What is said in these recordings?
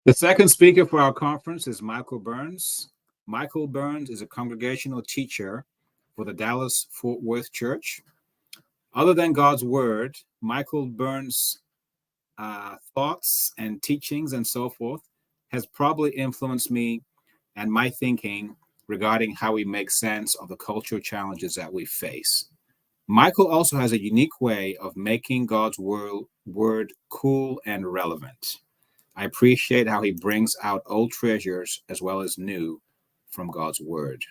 The second speaker for our conference is Michael Burns. Michael Burns is a congregational teacher for the Dallas Fort Worth Church. Other than God's Word, Michael Burns' thoughts and teachings and so forth has probably influenced me and my thinking regarding how we make sense of the cultural challenges that we face. Michael also has a unique way of making God's word cool and relevant. I appreciate how he brings out old treasures as well as new from God's word.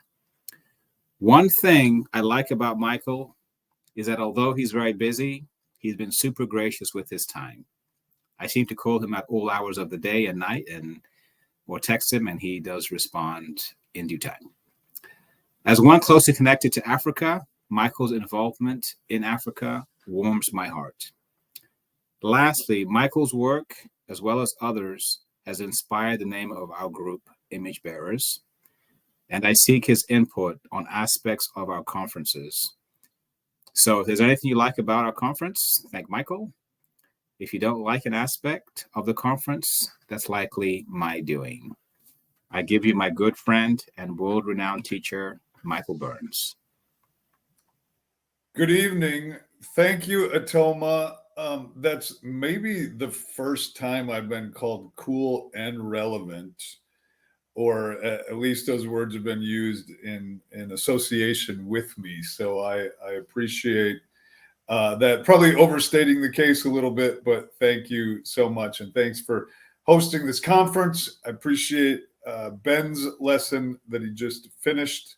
One thing I like about Michael is that although he's very busy, he's been super gracious with his time. I seem to call him at all hours of the day and night or text him, and he does respond in due time. As one closely connected to Africa, Michael's involvement in Africa warms my heart. Lastly, Michael's work, as well as others, has inspired the name of our group, Image Bearers, and I seek his input on aspects of our conferences. So if there's anything you like about our conference, thank Michael. If you don't like an aspect of the conference, that's likely my doing. I give you my good friend and world-renowned teacher, Michael Burns. Good evening. Thank you, Atoma. That's maybe the first time I've been called cool and relevant, or at least those words have been used in association with me. So I appreciate that. Probably overstating the case a little bit, but thank you so much. And thanks for hosting this conference. I appreciate Ben's lesson that he just finished.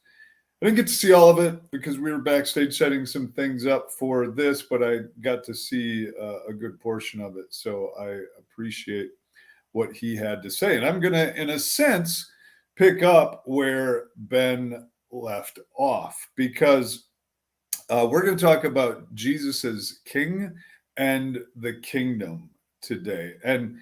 I didn't get to see all of it because we were backstage setting some things up for this, but I got to see a good portion of it. So I appreciate what he had to say. And I'm going to, in a sense, pick up where Ben left off, because we're going to talk about Jesus as King and the kingdom today. And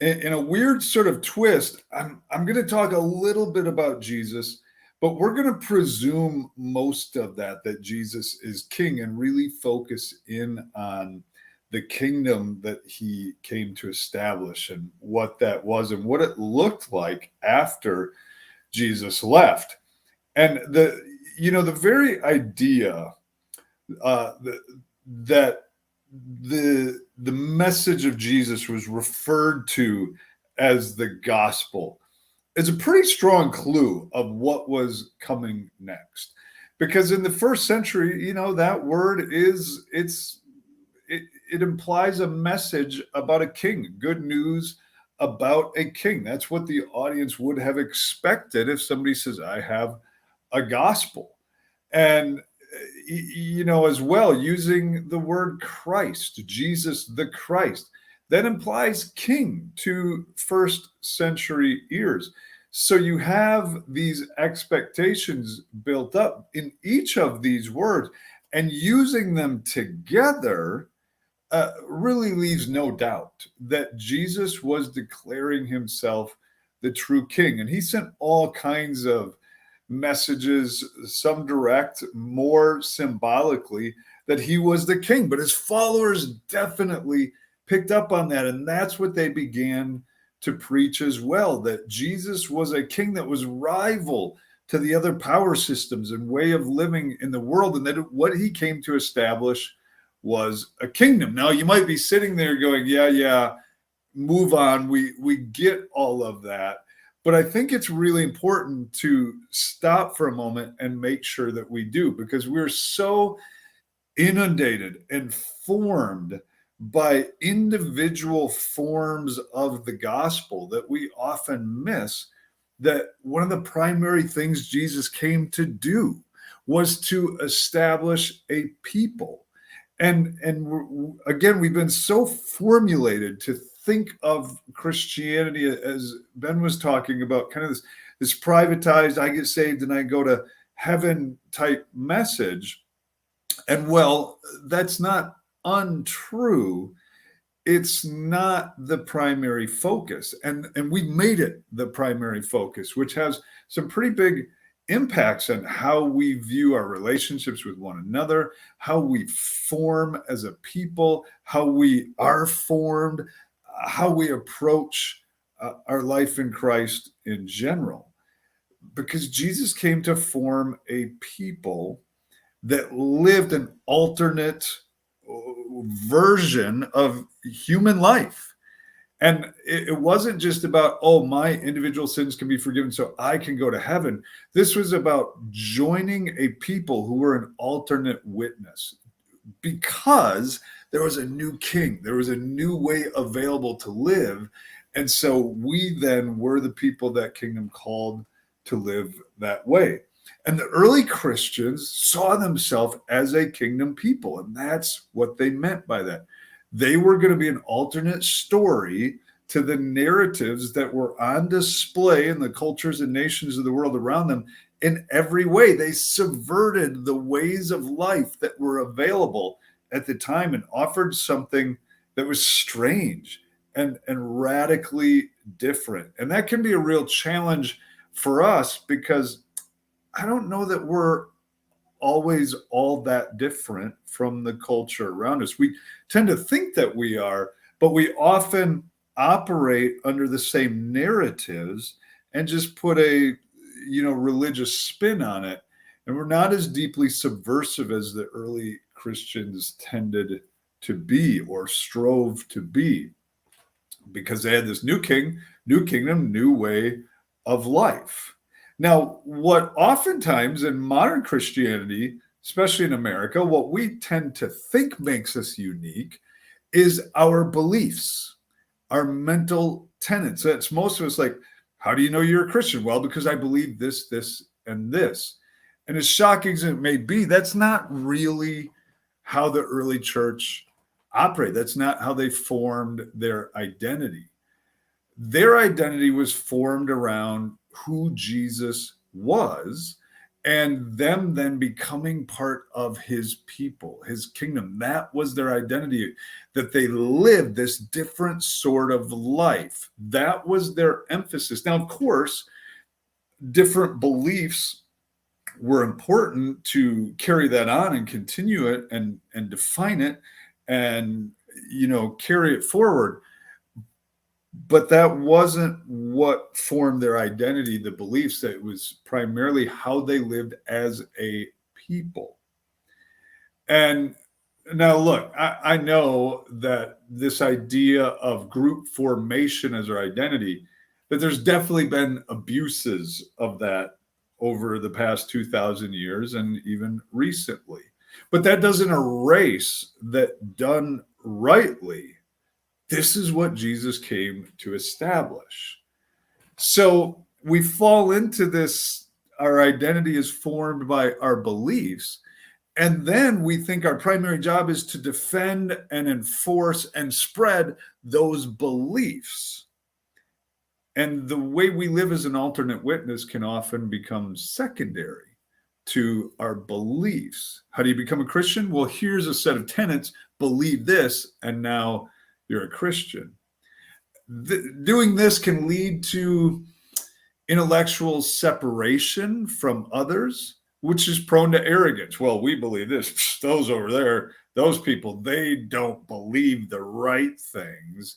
in a weird sort of twist, I'm going to talk a little bit about Jesus, but we're going to presume most of that Jesus is king, and really focus in on the kingdom that he came to establish and what that was and what it looked like after Jesus left. And the very idea that the message of Jesus was referred to as the gospel is a pretty strong clue of what was coming next. Because in the first century, that word it implies a message about a king, good news about a king. That's what the audience would have expected if somebody says, I have a gospel. And as well, using the word Christ, Jesus the Christ, that implies king to first century ears. So you have these expectations built up in each of these words, and using them together really leaves no doubt that Jesus was declaring himself the true king. And he sent all kinds of messages, some direct, more symbolically, that he was the king. But his followers definitely picked up on that. And that's what they began to preach as well, that Jesus was a king that was rival to the other power systems and way of living in the world, and that what he came to establish was a kingdom. Now, you might be sitting there going, yeah, move on. We get all of that. But I think it's really important to stop for a moment and make sure that we do, because we're so inundated and formed by individual forms of the gospel that we often miss that one of the primary things Jesus came to do was to establish a people. And again, we've been so formulated to think of Christianity, as Ben was talking about, kind of this privatized, I get saved and I go to heaven type message. And well, that's not untrue. It's not the primary focus. And we made it the primary focus, which has some pretty big impacts on how we view our relationships with one another, how we form as a people, how we are formed, how we approach our life in Christ in general, because Jesus came to form a people that lived an alternate version of human life. And it wasn't just about, oh, my individual sins can be forgiven so I can go to heaven. This was about joining a people who were an alternate witness, because there was a new king, there was a new way available to live. And so we then were the people that kingdom called to live that way. And the early Christians saw themselves as a kingdom people, and that's what they meant by that. They were going to be an alternate story to the narratives that were on display in the cultures and nations of the world around them. In every way, they subverted the ways of life that were available at the time and offered something that was strange and radically different. And that can be a real challenge for us, because I don't know that we're always all that different from the culture around us. We tend to think that we are, but we often operate under the same narratives and just put a religious spin on it. And we're not as deeply subversive as the early Christians tended to be or strove to be, because they had this new king, new kingdom, new way of life. Now, what oftentimes in modern Christianity, especially in America, what we tend to think makes us unique is our beliefs, our mental tenets. That's most of us like, how do you know you're a Christian? Well, because I believe this, this, and this. And as shocking as it may be, that's not really how the early church operated. That's not how they formed their identity. Their identity was formed around who Jesus was, and them then becoming part of his people, his kingdom. That was their identity, that they lived this different sort of life. That was their emphasis. Now, of course, different beliefs were important to carry that on and continue it and define it and carry it forward. But that wasn't what formed their identity, the beliefs. That it was primarily how they lived as a people. And now, look, I know that this idea of group formation as our identity, that there's definitely been abuses of that over the past 2,000 years and even recently. But that doesn't erase that done rightly, this is what Jesus came to establish. So we fall into this, our identity is formed by our beliefs. And then we think our primary job is to defend and enforce and spread those beliefs. And the way we live as an alternate witness can often become secondary to our beliefs. How do you become a Christian? Well, here's a set of tenets, believe this, and now you're a Christian. Doing this can lead to intellectual separation from others, which is prone to arrogance. Well, we believe this. Those over there, those people, they don't believe the right things.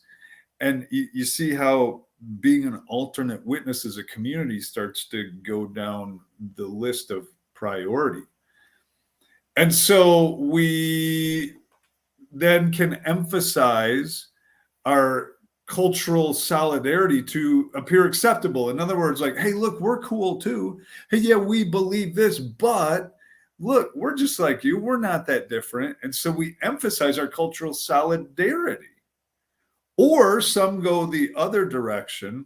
And you see how being an alternate witness as a community starts to go down the list of priority. And so we then can emphasize our cultural solidarity to appear acceptable. In other words, like, hey, look, we're cool too. Hey, yeah, we believe this, but look, we're just like you. We're not that different. And so we emphasize our cultural solidarity. Or some go the other direction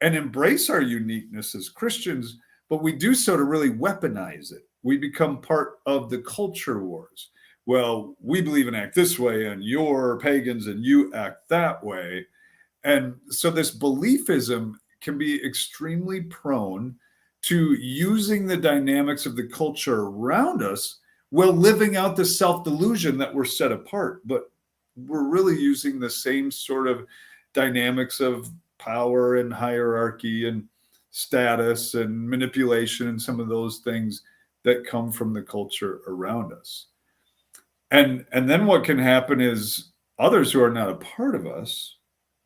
and embrace our uniqueness as Christians, but we do so to really weaponize it. We become part of the culture wars. Well, we believe and act this way, and you're pagans and you act that way. And so this beliefism can be extremely prone to using the dynamics of the culture around us while living out the self-delusion that we're set apart. But we're really using the same sort of dynamics of power and hierarchy and status and manipulation and some of those things that come from the culture around us. And then what can happen is others who are not a part of us,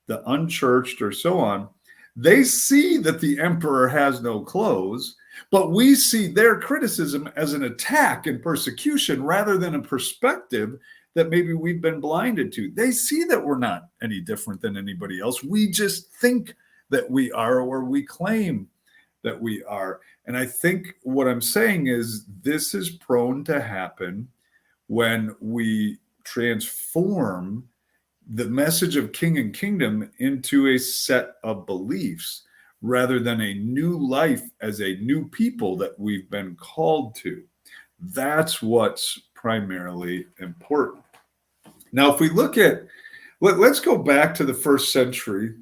the unchurched or so on, They see that the emperor has no clothes, but we see their criticism as an attack and persecution rather than a perspective that maybe we've been blinded to. They see that we're not any different than anybody else. We just think that we are, or we claim that we are. And I think what I'm saying is this is prone to happen when we transform the message of king and kingdom into a set of beliefs rather than a new life as a new people that we've been called to. That's what's primarily important. Now, if we look at, let's go back to the first century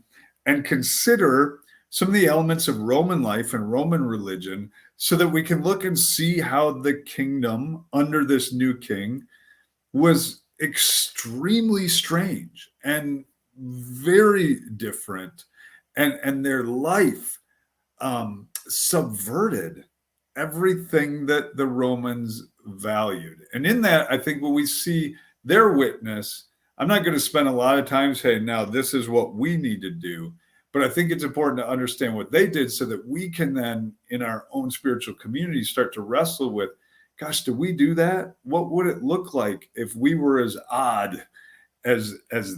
and consider some of the elements of Roman life and Roman religion so that we can look and see how the kingdom under this new king was extremely strange and very different, and their life subverted everything that the Romans valued. And in that, I think when we see their witness, I'm not going to spend a lot of time saying, now this is what we need to do. But I think it's important to understand what they did so that we can then, in our own spiritual community, start to wrestle with, gosh, do we do that? What would it look like if we were as odd as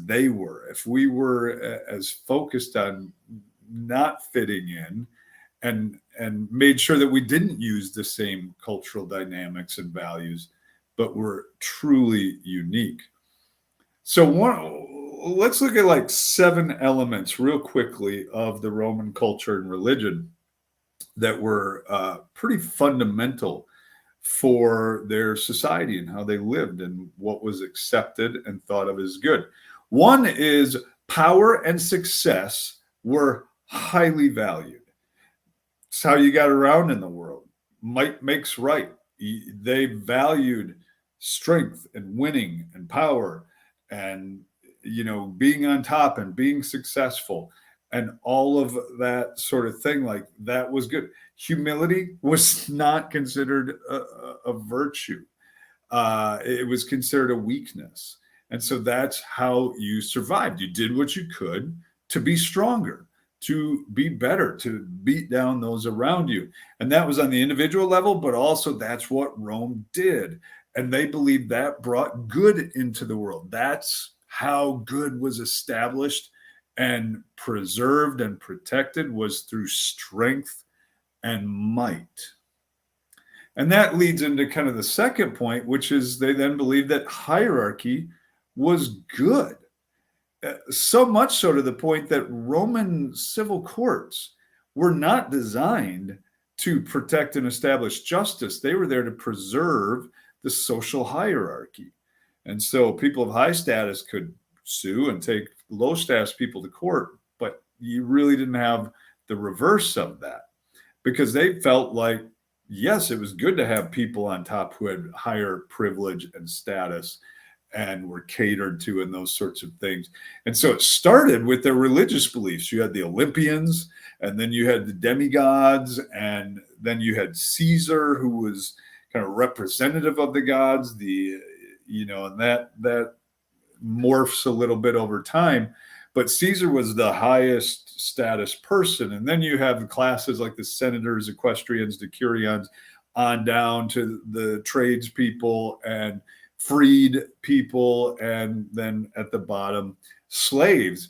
they were? If we were as focused on not fitting in and made sure that we didn't use the same cultural dynamics and values, but were truly unique. So let's look at like 7 elements real quickly of the Roman culture and religion that were pretty fundamental for their society and how they lived and what was accepted and thought of as good. One is power and success were highly valued. It's how you got around in the world. Might makes right. They valued strength and winning and power and, being on top and being successful and all of that sort of thing. Like, that was good. Humility was not considered a virtue. It was considered a weakness. And so that's how you survived. You did what you could to be stronger, to be better, to beat down those around you. And that was on the individual level, but also that's what Rome did. And they believed that brought good into the world. That's how good was established and preserved and protected, was through strength and might. And that leads into kind of the second point, which is they then believed that hierarchy was good. So much so to the point that Roman civil courts were not designed to protect and establish justice. They were there to preserve the social hierarchy. And so people of high status could sue and take low status people to court, but you really didn't have the reverse of that, because they felt like, yes, it was good to have people on top who had higher privilege and status and were catered to and those sorts of things. And so it started with their religious beliefs. You had the Olympians, and then you had the demigods, and then you had Caesar, who was kind of representative of the gods, and that morphs a little bit over time. But Caesar was the highest status person. And then you have classes like the senators, equestrians, decurions, on down to the tradespeople and freed people, and then at the bottom, slaves.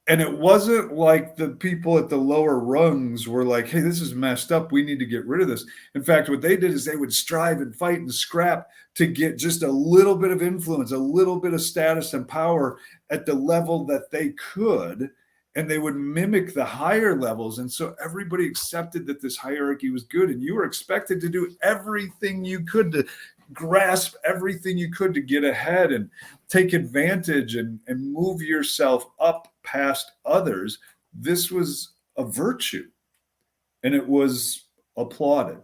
And it wasn't like the people at the lower rungs were like, hey, this is messed up, we need to get rid of this. In fact, what they did is they would strive and fight and scrap to get just a little bit of influence, a little bit of status and power at the level that they could, and they would mimic the higher levels. And so everybody accepted that this hierarchy was good, and you were expected to do everything you could to grasp everything you could to get ahead and take advantage and move yourself up past others. This was a virtue, and it was applauded.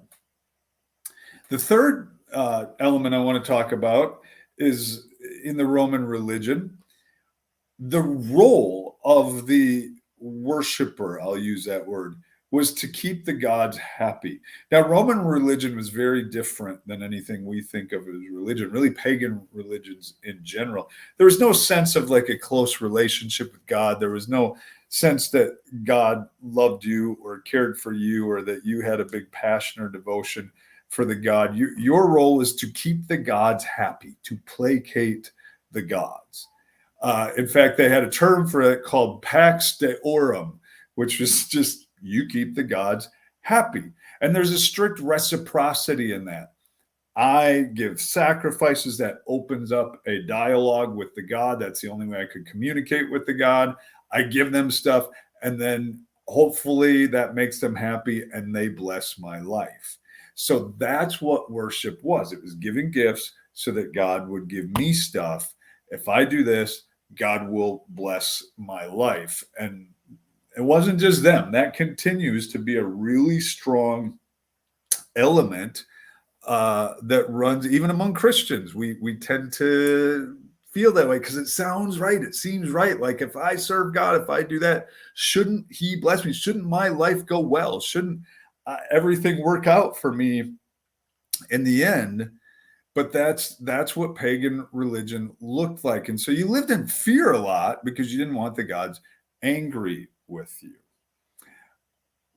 The third element I want to talk about is in the Roman religion, the role of the worshiper, I'll use that word, was to keep the gods happy. Now, Roman religion was very different than anything we think of as religion, really pagan religions in general. There was no sense of like a close relationship with God. There was no sense that God loved you or cared for you or that you had a big passion or devotion for the God. Your role is to keep the gods happy, to placate the gods. In fact, they had a term for it called Pax Deorum, which was just you keep the gods happy. And there's a strict reciprocity in that. I give sacrifices. That opens up a dialogue with the God. That's the only way I could communicate with the God. I give them stuff, and then hopefully that makes them happy and they bless my life. So that's what worship was. It was giving gifts so that God would give me stuff. If I do this, God will bless my life. And it wasn't just them. That continues to be a really strong element that runs even among Christians. We tend to feel that way because it sounds right. It seems right. Like if I serve God, if I do that, shouldn't he bless me? Shouldn't my life go well? Shouldn't everything work out for me in the end? But that's what pagan religion looked like. And so you lived in fear a lot because you didn't want the gods angry with you.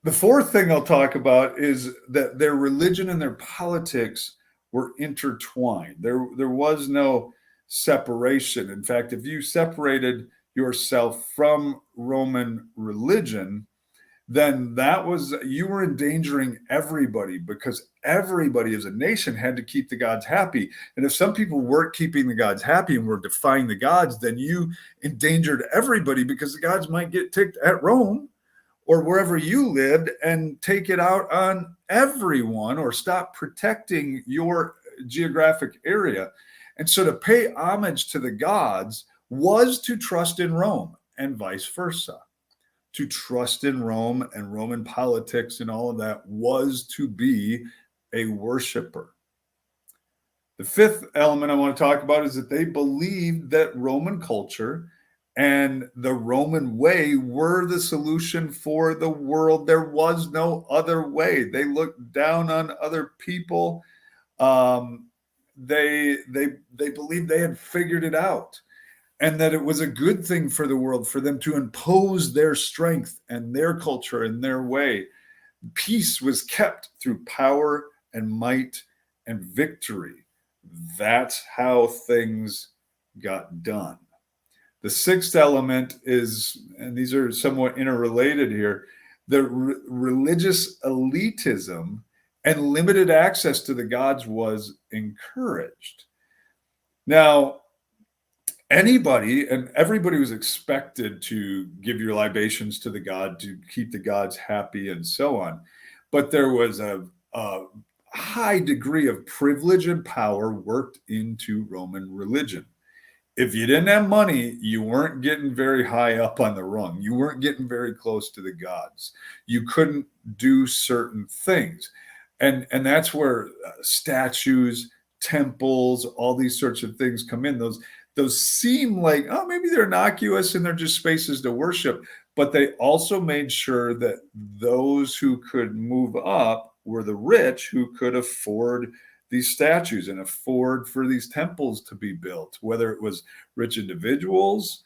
The fourth thing I'll talk about is that their religion and their politics were intertwined. There was no separation. In fact, if you separated yourself from Roman religion, then you were endangering everybody, because everybody as a nation had to keep the gods happy. And if some people weren't keeping the gods happy and were defying the gods, then you endangered everybody, because the gods might get ticked at Rome or wherever you lived and take it out on everyone, or stop protecting your geographic area. And so to pay homage to the gods was to trust in Rome, and vice versa. To trust in Rome and Roman politics and all of that was to be a worshiper. The fifth element I want to talk about is that they believed that Roman culture and the Roman way were the solution for the world. There was no other way. They looked down on other people. They believed they had figured it out, and that it was a good thing for the world for them to impose their strength and their culture and their way. Peace was kept through power and might and victory. That's how things got done. The sixth element is, and these are somewhat interrelated here, the religious elitism and limited access to the gods was encouraged. Now, anybody and everybody was expected to give your libations to the god, to keep the gods happy, and so on. But there was a high degree of privilege and power worked into Roman religion. If you didn't have money, you weren't getting very high up on the rung. You weren't getting very close to the gods. You couldn't do certain things. And that's where statues, temples, all these sorts of things come in. Those seem like, oh, maybe they're innocuous and they're just spaces to worship. But they also made sure that those who could move up were the rich, who could afford these statues and afford for these temples to be built, whether it was rich individuals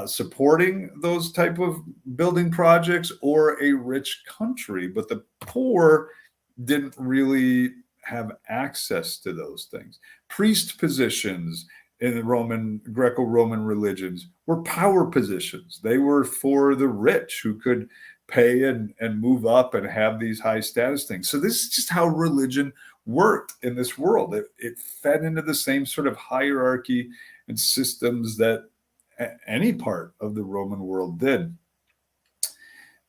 supporting those type of building projects or a rich country. But the poor didn't really have access to those things. Priest positions in the Greco-Roman religions were power positions. They were for the rich who could pay and move up and have these high status things. So this is just how religion worked in this world. It fed into the same sort of hierarchy and systems that any part of the Roman world did.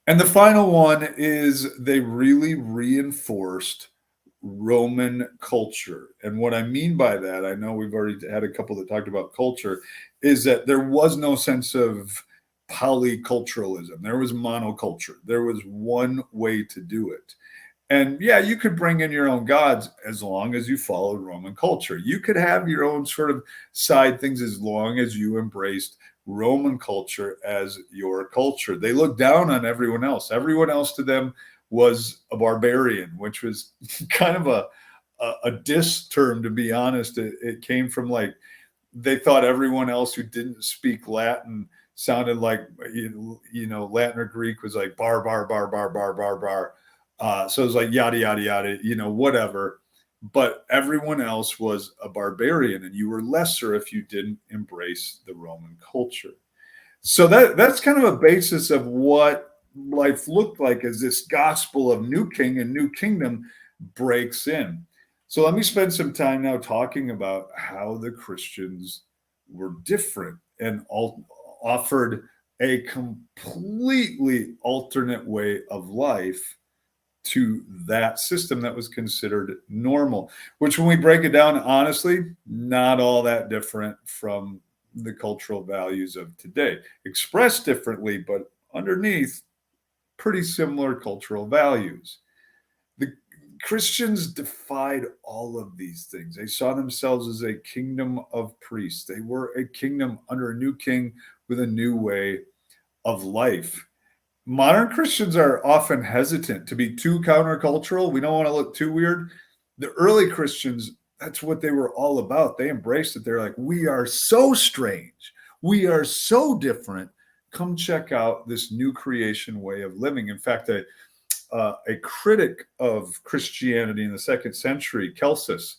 And the final one is they really reinforced Roman culture. And what I mean by that, I know we've already had a couple that talked about culture, is that there was no sense of polyculturalism. There was monoculture. There was one way to do it. And yeah, you could bring in your own gods as long as you followed Roman culture. You could have your own sort of side things as long as you embraced Roman culture as your culture. They looked down on everyone else. Everyone else to them was a barbarian, which was kind of a diss term, to be honest. It came from, like, they thought everyone else who didn't speak Latin sounded like, Latin or Greek was like bar, bar, bar, bar, bar, bar, bar. So it was like yada, yada, yada, whatever. But everyone else was a barbarian, and you were lesser if you didn't embrace the Roman culture. So that's kind of a basis of what life looked like as this gospel of new king and new kingdom breaks in. So let me spend some time now talking about how the Christians were different and offered a completely alternate way of life to that system that was considered normal, which, when we break it down, honestly, not all that different from the cultural values of today, expressed differently, but underneath pretty similar cultural values. The Christians defied all of these things. They saw themselves as a kingdom of priests. They were a kingdom under a new king with a new way of life. Modern Christians are often hesitant to be too countercultural. We don't want to look too weird. The early Christians, that's what they were all about. They embraced it. They're like, we are so strange. We are so different. Come check out this new creation way of living. In fact, a critic of Christianity in the 2nd century, Celsus,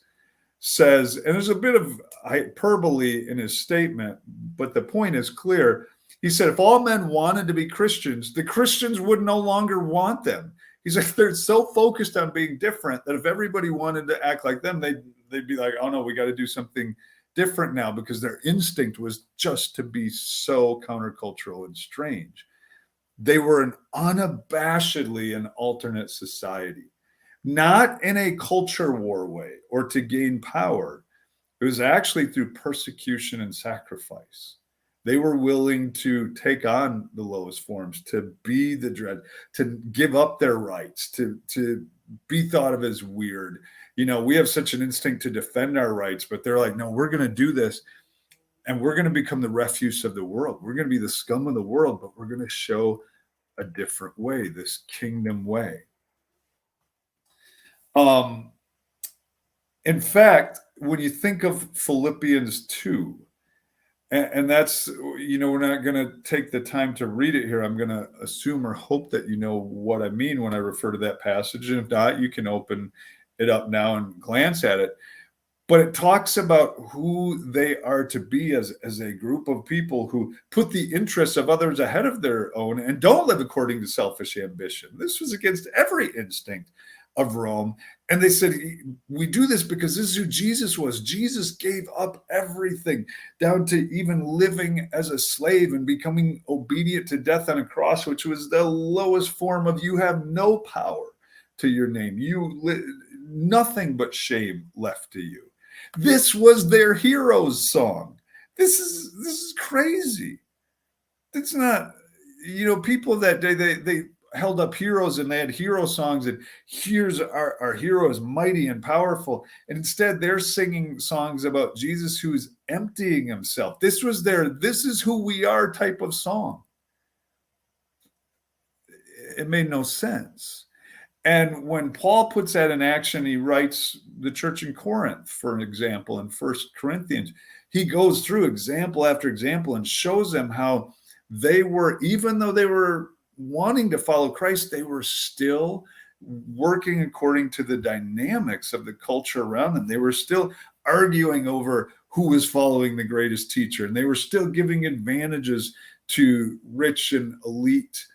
says, and there's a bit of hyperbole in his statement, but the point is clear. He said, if all men wanted to be Christians, the Christians would no longer want them. He's like, they're so focused on being different that if everybody wanted to act like them, they'd be like, oh no, we got to do something different now, because their instinct was just to be so countercultural and strange. They were unabashedly an alternate society, not in a culture war way or to gain power. It was actually through persecution and sacrifice. They were willing to take on the lowest forms, to be the dread, to give up their rights, to be thought of as weird. We have such an instinct to defend our rights, but they're like, no, we're going to do this, and we're going to become the refuse of the world. We're going to be the scum of the world, but we're going to show a different way, this kingdom way. In fact, when you think of Philippians 2, and that's, we're not going to take the time to read it here. I'm going to assume or hope that you know what I mean when I refer to that passage. And if not, you can open it up now and glance at it. But it talks about who they are to be as a group of people who put the interests of others ahead of their own and don't live according to selfish ambition. This was against every instinct of Rome. And they said, we do this because this is who Jesus was. Jesus gave up everything, down to even living as a slave and becoming obedient to death on a cross, which was the lowest form of, you have no power to your name. Nothing but shame left to you. This was their hero's song. This is crazy. It's not, people of that day, they held up heroes and they had hero songs, and here's our hero is mighty and powerful. And instead they're singing songs about Jesus who's emptying himself. This was this is who we are type of song. It made no sense. And when Paul puts that in action, he writes the church in Corinth, for an example, in 1 Corinthians. He goes through example after example and shows them how they were, even though they were wanting to follow Christ, they were still working according to the dynamics of the culture around them. They were still arguing over who was following the greatest teacher, and they were still giving advantages to rich and elite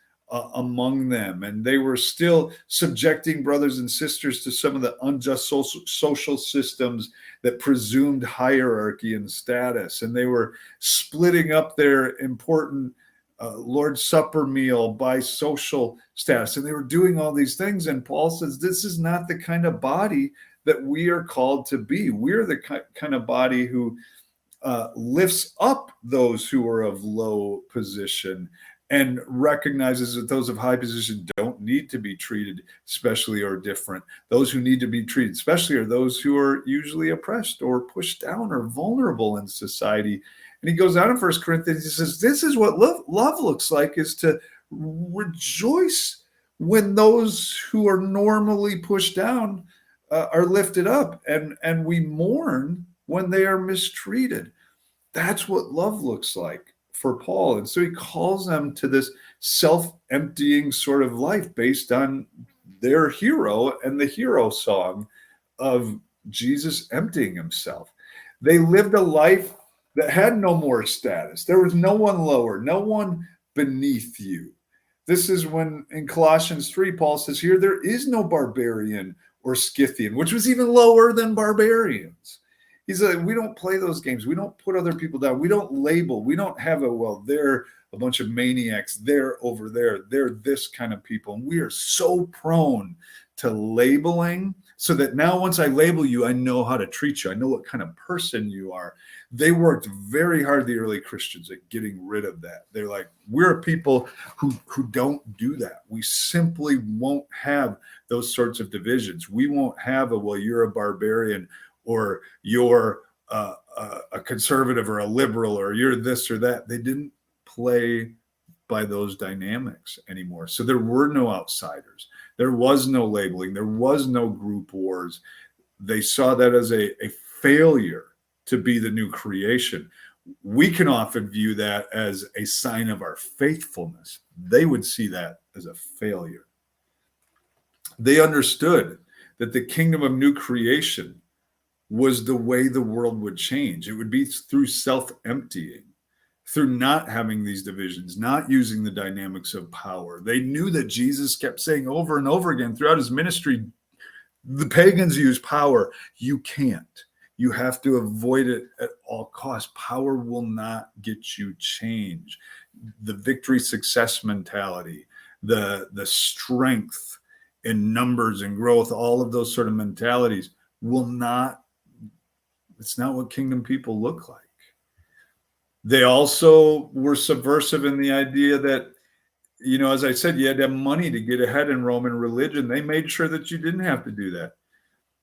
among them, and they were still subjecting brothers and sisters to some of the unjust social systems that presumed hierarchy and status, and they were splitting up their important Lord's Supper meal by social status, and they were doing all these things. And Paul says, this is not the kind of body that we are called to be. We're the kind of body who lifts up those who are of low position and recognizes that those of high position don't need to be treated specially or different. Those who need to be treated specially are those who are usually oppressed or pushed down or vulnerable in society. And he goes on in First Corinthians, he says, this is what love looks like, is to rejoice when those who are normally pushed down are lifted up, and we mourn when they are mistreated. That's what love looks like for Paul. And so he calls them to this self-emptying sort of life based on their hero and the hero song of Jesus emptying himself. They lived a life that had no more status. There was no one lower, no one beneath you. This is when in Colossians 3, Paul says here, there is no barbarian or Scythian, which was even lower than barbarians. He's like, we don't play those games. We don't put other people down. We don't label. We don't have they're a bunch of maniacs. They're over there. They're this kind of people. And we are so prone to labeling, so that now once I label you, I know how to treat you. I know what kind of person you are. They worked very hard, the early Christians, at getting rid of that. They're like, we're people who don't do that. We simply won't have those sorts of divisions. We won't have you're a barbarian, or you're a conservative or a liberal, or you're this or that. They didn't play by those dynamics anymore. So there were no outsiders. There was no labeling. There was no group wars. They saw that as a failure to be the new creation. We can often view that as a sign of our faithfulness. They would see that as a failure. They understood that the kingdom of new creation was the way the world would change. It would be through self-emptying, through not having these divisions, not using the dynamics of power. They knew that Jesus kept saying over and over again throughout his ministry, the pagans use power. You can't. You have to avoid it at all costs. Power will not get you change. The victory success mentality, the strength in numbers and growth, all of those sort of mentalities it's not what kingdom people look like. They also were subversive in the idea that, as I said, you had to have money to get ahead in Roman religion. They made sure that you didn't have to do that.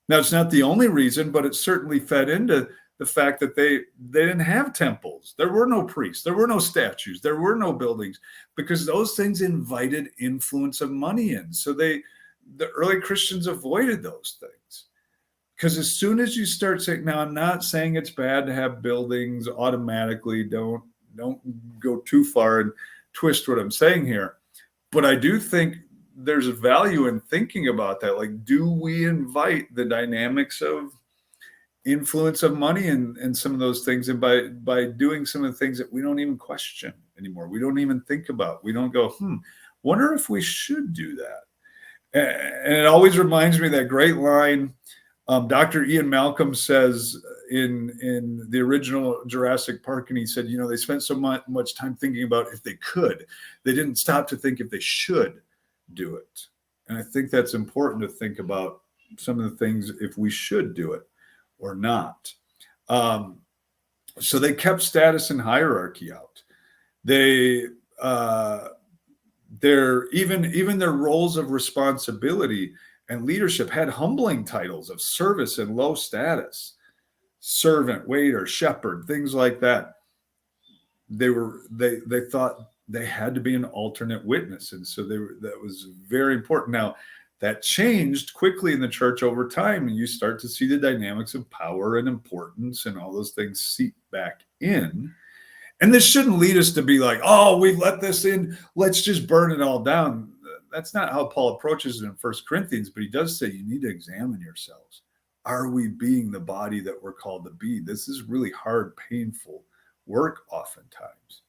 Now, it's not the only reason, but it certainly fed into the fact that they didn't have temples. There were no priests. There were no statues. There were no buildings, because those things invited influence of money in. So the early Christians avoided those things. Because as soon as you start saying, now I'm not saying it's bad to have buildings automatically, don't go too far and twist what I'm saying here. But I do think there's value in thinking about that. Like, do we invite the dynamics of influence of money and some of those things? And by doing some of the things that we don't even question anymore, we don't even think about, we don't go, wonder if we should do that. And it always reminds me of that great line Dr. Ian Malcolm says in the original Jurassic Park, and he said, they spent so much time thinking about if they could. They didn't stop to think if they should do it. And I think that's important to think about some of the things, if we should do it or not. So they kept status and hierarchy out. They even their roles of responsibility and leadership had humbling titles of service and low status, servant, waiter, shepherd, things like that. They thought they had to be an alternate witness, and so that was very important. Now, that changed quickly in the church over time, and you start to see the dynamics of power and importance and all those things seep back in. And this shouldn't lead us to be like, oh, we've let this in, let's just burn it all down. That's not how Paul approaches it in 1 Corinthians, but he does say you need to examine yourselves. Are we being the body that we're called to be? This is really hard, painful work oftentimes.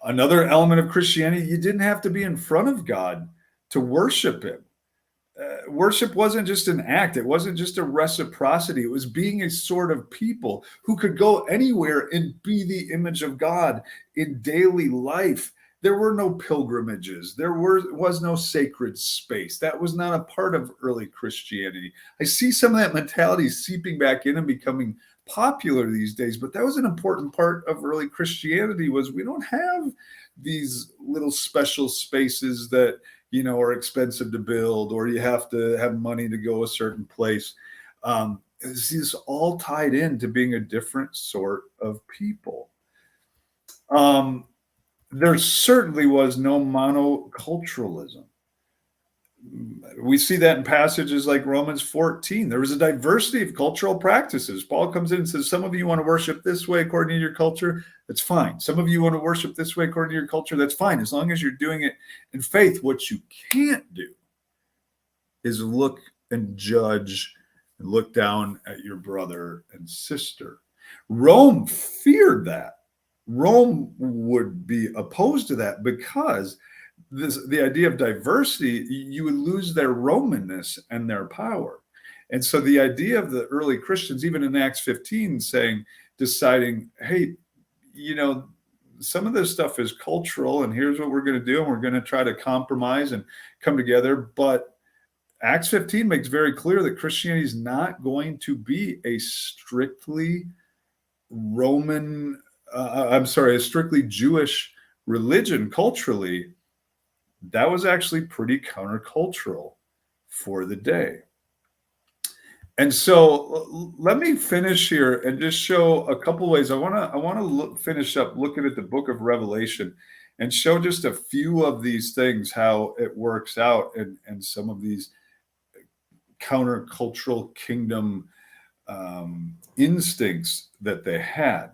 Another element of Christianity, you didn't have to be in front of God to worship him. Worship wasn't just an act. It wasn't just a reciprocity. It was being a sort of people who could go anywhere and be the image of God in daily life. There were no pilgrimages. There was no sacred space. That was not a part of early Christianity. I see some of that mentality seeping back in and becoming popular these days, but that was an important part of early Christianity. Was we don't have these little special spaces that are expensive to build, or you have to have money to go a certain place. This is all tied into being a different sort of people. There certainly was no monoculturalism. We see that in passages like Romans 14. There was a diversity of cultural practices. Paul comes in and says, some of you want to worship this way according to your culture, that's fine. Some of you want to worship this way according to your culture, that's fine, as long as you're doing it in faith. What you can't do is look and judge and look down at your brother and sister. Rome feared that. Rome would be opposed to that because the idea of diversity, you would lose their Romanness and their power. And so the idea of the early Christians, even in Acts 15, deciding, hey, some of this stuff is cultural, and here's what we're going to do, and we're going to try to compromise and come together. But Acts 15 makes very clear that Christianity is not going to be a strictly a strictly Jewish religion culturally. That was actually pretty countercultural for the day. And so let me finish here and just show a couple ways. I want to finish up looking at the book of Revelation and show just a few of these things, how it works out, and some of these countercultural kingdom instincts that they had.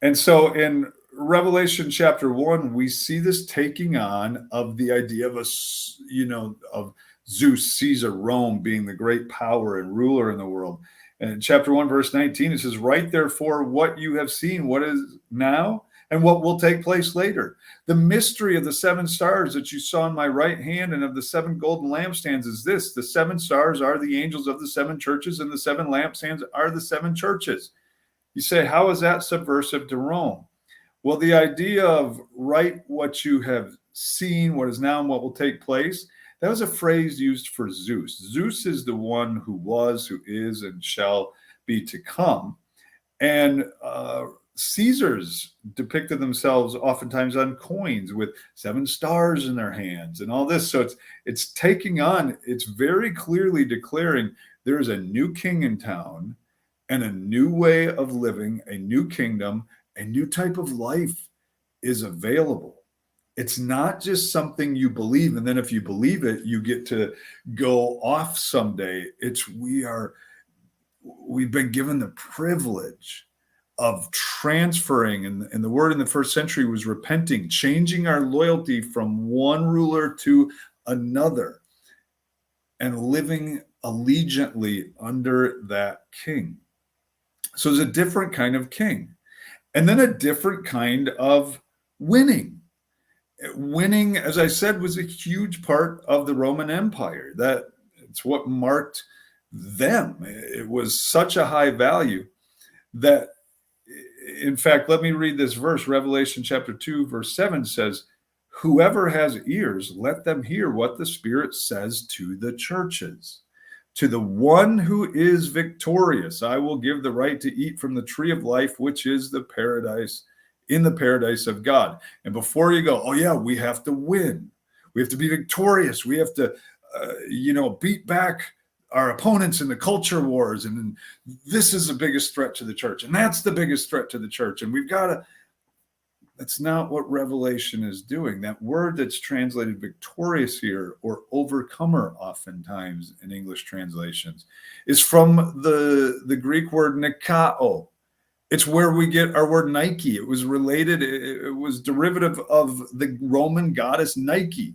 And so in Revelation chapter 1, we see this taking on of the idea of of Zeus, Caesar, Rome being the great power and ruler in the world. And in chapter 1, verse 19, it says, write therefore what you have seen, what is now, and what will take place later. The mystery of the 7 stars that you saw in my right hand and of the 7 golden lampstands is this: the 7 stars are the angels of the 7 churches, and the 7 lampstands are the 7 churches. You say, how is that subversive to Rome? Well, the idea of write what you have seen, what is now, and what will take place, that was a phrase used for Zeus. Zeus is the one who was, who is, and shall be to come. And Caesars depicted themselves oftentimes on coins with 7 stars in their hands and all this. So it's taking on, it's very clearly declaring there is a new king in town and a new way of living, a new kingdom, a new type of life is available. It's not just something you believe, and then if you believe it, you get to go off someday. We've been given the privilege of transferring, and the word in the first century was repenting, changing our loyalty from one ruler to another and living allegiantly under that king. So it's a different kind of king. And then a different kind of winning. Winning, as I said, was a huge part of the Roman Empire. It's what marked them. It was such a high value that, in fact, let me read this verse. Revelation chapter 2, verse 7 says, whoever has ears, let them hear what the Spirit says to the churches. To the one who is victorious, I will give the right to eat from the tree of life, which is the paradise, in the paradise of God. And before you go, oh yeah, we have to win. We have to be victorious. We have to, beat back our opponents in the culture wars. And this is the biggest threat to the church. And that's the biggest threat to the church. And we've got to, that's not what Revelation is doing. That word that's translated victorious here, or overcomer oftentimes in English translations, is from the Greek word nikao. It's where we get our word Nike. It was related, it was derivative of the Roman goddess Nike,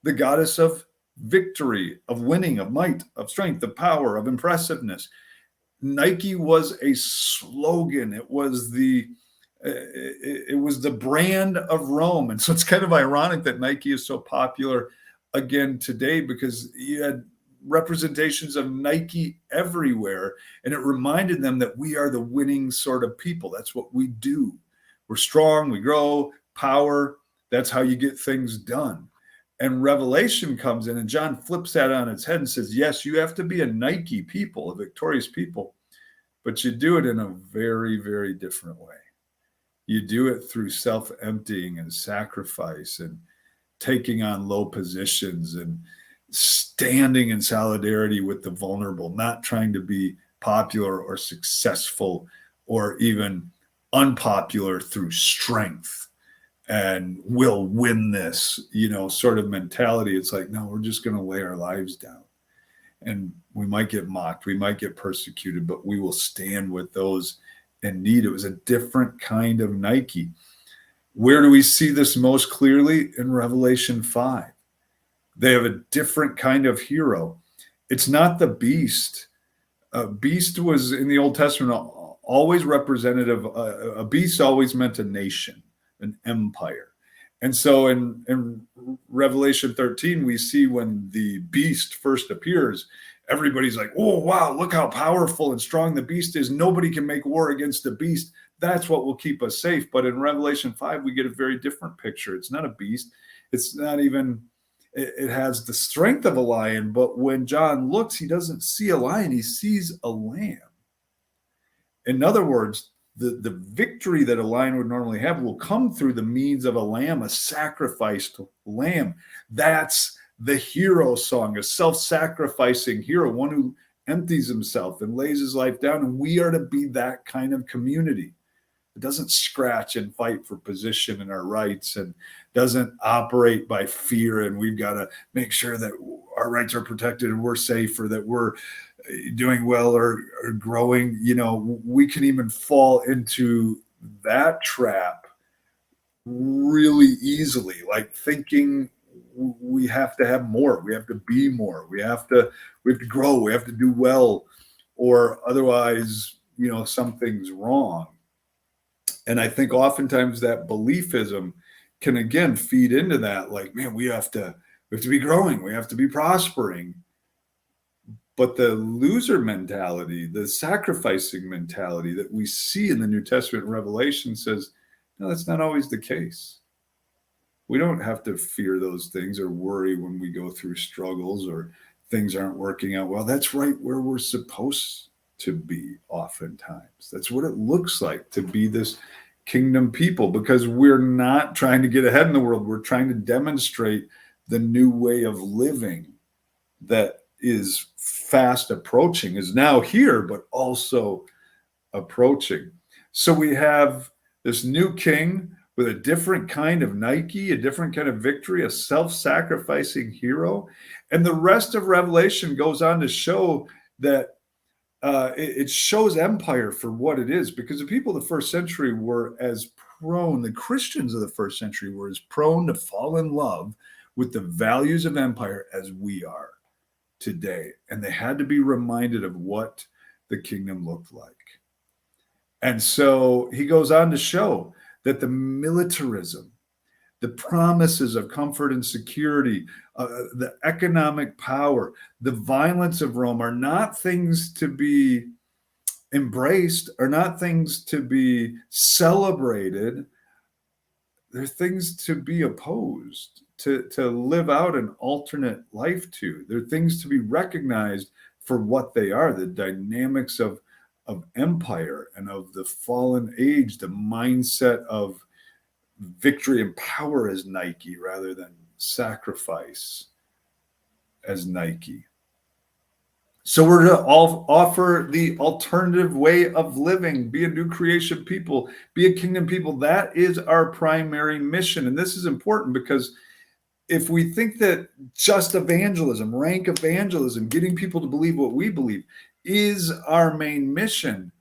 the goddess of victory, of winning, of might, of strength, of power, of impressiveness. Nike was a slogan. It was the brand of Rome. And so it's kind of ironic that Nike is so popular again today, because you had representations of Nike everywhere. And it reminded them that we are the winning sort of people. That's what we do. We're strong, we grow, power. That's how you get things done. And Revelation comes in, and John flips that on its head and says, yes, you have to be a Nike people, a victorious people, but you do it in a very, very different way. You do it through self-emptying and sacrifice and taking on low positions and standing in solidarity with the vulnerable, not trying to be popular or successful or even unpopular through strength and we'll win this, sort of mentality. It's like, no, we're just going to lay our lives down. And we might get mocked, we might get persecuted, but we will stand with those in need. It was a different kind of Nike. Where do we see this most clearly? In Revelation 5. They have a different kind of hero. It's not the beast. Beast was in the Old Testament always representative. A beast always meant a nation, an empire. And so in Revelation 13, we see when the beast first appears, everybody's like, oh, wow, look how powerful and strong the beast is. Nobody can make war against the beast. That's what will keep us safe. But in Revelation 5, we get a very different picture. It's not a beast. It's not even, it has the strength of a lion. But when John looks, he doesn't see a lion. He sees a lamb. In other words, the victory that a lion would normally have will come through the means of a lamb, a sacrificed lamb. That's the hero song, a self-sacrificing hero, one who empties himself and lays his life down. And we are to be that kind of community. It doesn't scratch and fight for position and our rights, and doesn't operate by fear. And we've got to make sure that our rights are protected and we're safe, or that we're doing well or growing. We can even fall into that trap really easily, like thinking we have to have more, we have to be more, we have to grow, we have to do well, or otherwise, something's wrong. And I think oftentimes that beliefism can again feed into that, like, man, we have to be growing, we have to be prospering. But the loser mentality, the sacrificing mentality that we see in the New Testament and Revelation says, no, that's not always the case. We don't have to fear those things or worry when we go through struggles or things aren't working out well. That's right where we're supposed to be oftentimes. That's what it looks like to be this kingdom people, because we're not trying to get ahead in the world. We're trying to demonstrate the new way of living that is fast approaching, is now here, but also approaching. So we have this new king with a different kind of Nike, a different kind of victory, a self-sacrificing hero. And the rest of Revelation goes on to show that it shows empire for what it is, because the people of the first century were as prone, the Christians of the first century were as prone to fall in love with the values of empire as we are today. And they had to be reminded of what the kingdom looked like. And so he goes on to show that the militarism, the promises of comfort and security, the economic power, the violence of Rome are not things to be embraced, are not things to be celebrated. They're things to be opposed, to live out an alternate life to. They're things to be recognized for what they are, the dynamics of empire and of the fallen age, the mindset of victory and power as Nike rather than sacrifice as Nike. So we're to offer the alternative way of living, be a new creation people, be a kingdom people. That is our primary mission. And this is important because if we think that just evangelism, rank evangelism, getting people to believe what we believe is our main mission,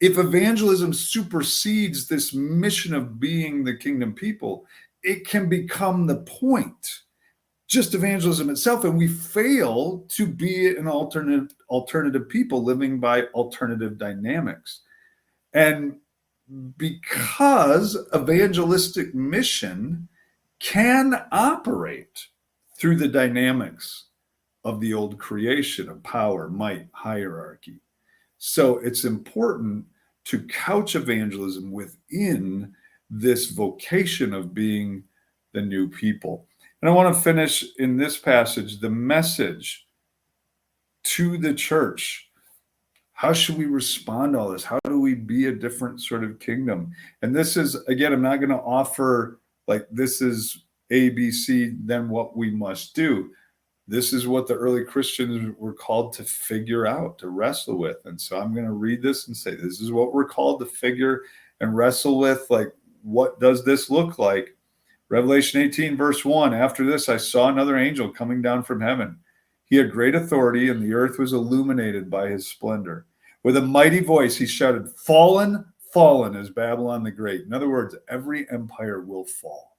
if evangelism supersedes this mission of being the kingdom people, it can become the point, just evangelism itself, and we fail to be an alternative people living by alternative dynamics. And because evangelistic mission can operate through the dynamics of the old creation of power, might, hierarchy. So it's important to couch evangelism within this vocation of being the new people. And I want to finish in this passage, the message to the church. How should we respond to all this? How do we be a different sort of kingdom? And this is, again, I'm not going to offer like this is ABC, then what we must do. This is what the early Christians were called to figure out, to wrestle with. And so I'm going to read this and say, this is what we're called to figure and wrestle with. Like, what does this look like? Revelation 18, verse 1, after this, I saw another angel coming down from heaven. He had great authority, and the earth was illuminated by his splendor. With a mighty voice, he shouted, "Fallen, fallen is Babylon the Great." In other words, every empire will fall.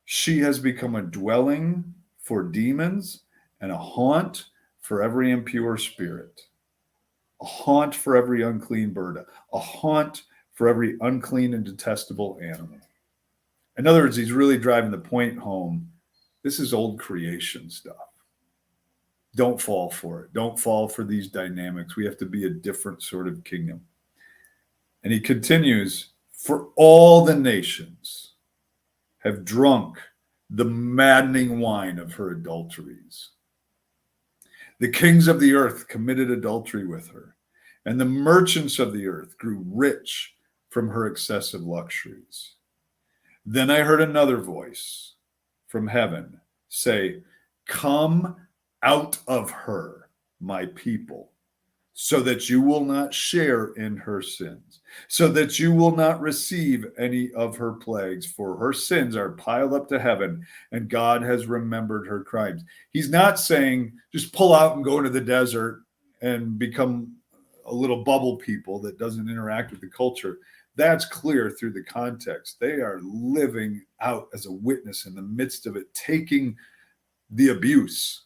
She has become a dwelling for demons and a haunt for every impure spirit, a haunt for every unclean bird, a haunt for every unclean and detestable animal. In other words, he's really driving the point home. This is old creation stuff. Don't fall for it. Don't fall for these dynamics. We have to be a different sort of kingdom. And he continues, for all the nations have drunk the maddening wine of her adulteries. The kings of the earth committed adultery with her, and the merchants of the earth grew rich from her excessive luxuries. Then I heard another voice from heaven say, "Come out of her, my people, so that you will not share in her sins, so that you will not receive any of her plagues, for her sins are piled up to heaven, and God has remembered her crimes." He's not saying just pull out and go into the desert and become a little bubble people that doesn't interact with the culture. That's clear through the context. They are living out as a witness in the midst of it, taking the abuse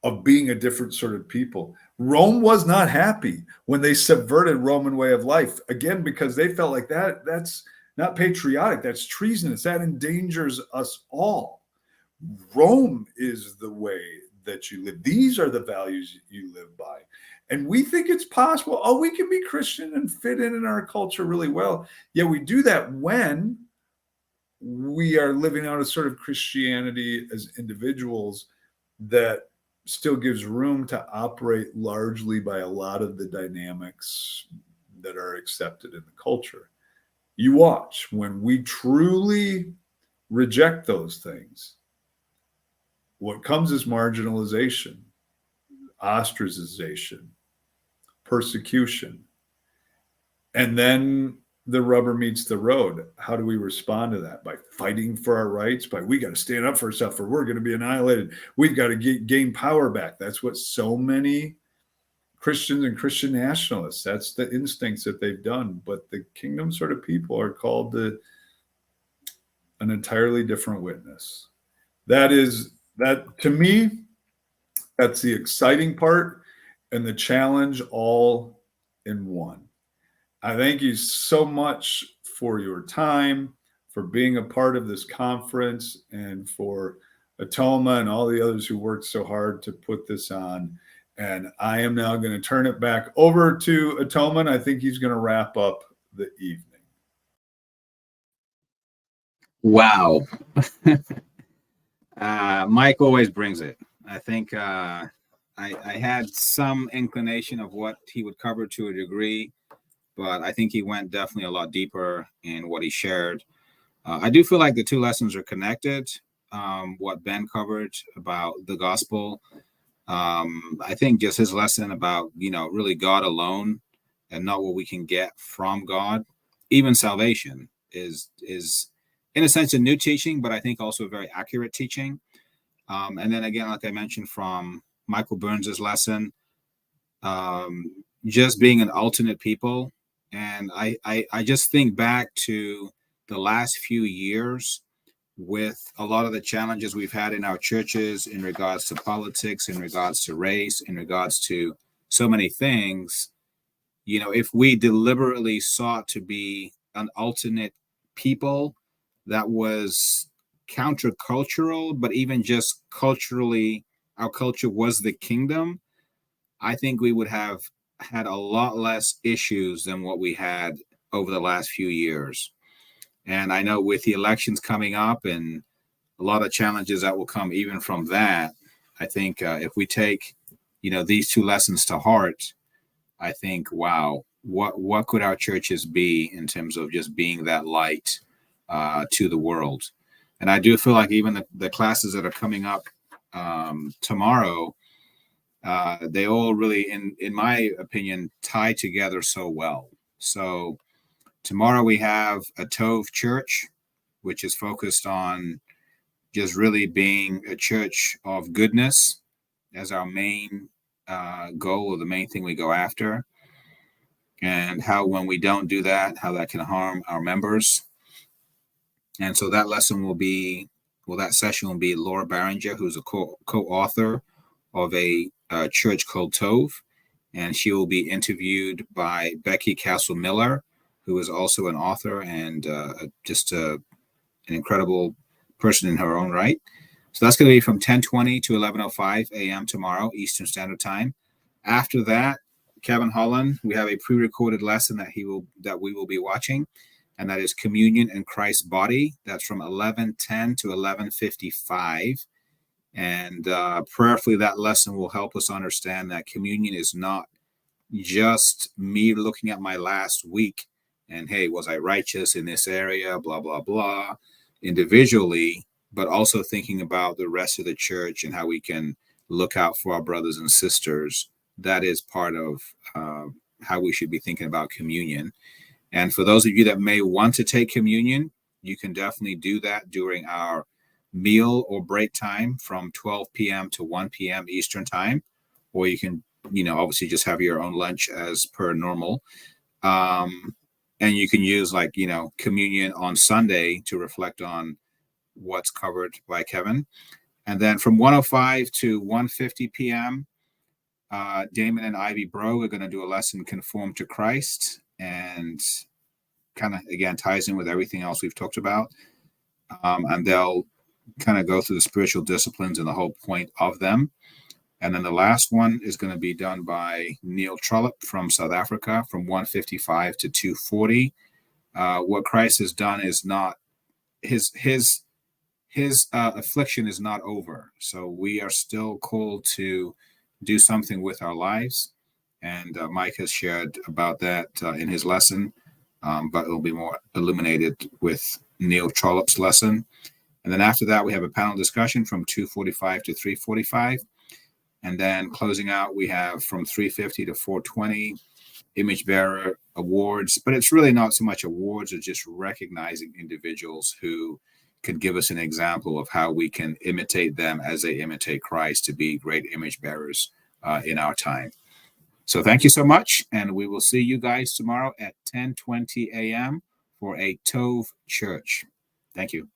of being a different sort of people. Rome was not happy when they subverted Roman way of life, again, because they felt like that's not patriotic, that's treasonous, that endangers us all. Rome is the way that you live. These are the values you live by. And we think it's possible, oh, we can be Christian and fit in our culture really well. Yeah, we do that when we are living out a sort of Christianity as individuals that still gives room to operate largely by a lot of the dynamics that are accepted in the culture. You watch, when we truly reject those things, what comes is marginalization, ostracization, persecution. And then the rubber meets the road. How do we respond to that? By fighting for our rights, by we got to stand up for ourselves, or we're going to be annihilated. We've got to gain power back. That's what so many Christians and Christian nationalists, that's the instincts that they've done. But the kingdom sort of people are called to an entirely different witness. That, to me, that's the exciting part and the challenge all in one. I thank you so much for your time, for being a part of this conference, and for Atoma and all the others who worked so hard to put this on. And I am now going to turn it back over to Atoma, and I think he's going to wrap up the evening. Wow. Mike always brings it. I think I had some inclination of what he would cover to a degree, but I think he went definitely a lot deeper in what he shared. I do feel like the two lessons are connected. What Ben covered about the gospel, I think just his lesson about, really God alone and not what we can get from God. Even salvation is in a sense a new teaching, but I think also a very accurate teaching. And then again, like I mentioned from Michael Burns's lesson, just being an alternate people. And I just think back to the last few years with a lot of the challenges we've had in our churches in regards to politics, in regards to race, in regards to so many things. If we deliberately sought to be an alternate people that was countercultural, but even just culturally, our culture was the kingdom, I think we would have had a lot less issues than what we had over the last few years. And I know with the elections coming up and a lot of challenges that will come even from that, I think if we take, these two lessons to heart, I think, wow, what could our churches be in terms of just being that light to the world? And I do feel like even the classes that are coming up tomorrow, they all really, in my opinion, tie together so well. So tomorrow we have a Tove Church, which is focused on just really being a church of goodness as our main goal, or the main thing we go after, and how when we don't do that, how that can harm our members. And so that lesson will be, that session will be Laura Barringer, who's a co-author of a church called Tove, and she will be interviewed by Becky Castle Miller, who is also an author and just an incredible person in her own right. So that's going to be from 10:20 to 11:05 a.m. tomorrow, Eastern Standard Time. After that, Kevin Holland, we have a pre-recorded lesson that we will be watching, and that is Communion in Christ's Body. That's from 11:10 to 11:55. And prayerfully, that lesson will help us understand that communion is not just me looking at my last week and, hey, was I righteous in this area, blah, blah, blah, individually, but also thinking about the rest of the church and how we can look out for our brothers and sisters. That is part of how we should be thinking about communion. And for those of you that may want to take communion, you can definitely do that during our meal or break time from 12 p.m. to 1 p.m. Eastern Time, or you can, obviously just have your own lunch as per normal. And you can use communion on Sunday to reflect on what's covered by Kevin. And then from 1:05 to 1:50 p.m., Damon and Ivy Brogue are going to do a lesson, Conform to Christ, and kind of, again, ties in with everything else we've talked about. And they'll kind of go through the spiritual disciplines and the whole point of them. And then the last one is going to be done by Neil Trollope from South Africa from 1:55 to 2:40. What Christ has done is not, his affliction is not over. So we are still called to do something with our lives. And Mike has shared about that in his lesson, but it'll be more illuminated with Neil Trollope's lesson. And then after that, we have a panel discussion from 2:45 to 3:45. And then closing out, we have from 3:50 to 4:20, Image Bearer Awards. But it's really not so much awards, it's just recognizing individuals who could give us an example of how we can imitate them as they imitate Christ to be great image bearers in our time. So thank you so much. And we will see you guys tomorrow at 10:20 a.m. for a Tove Church. Thank you.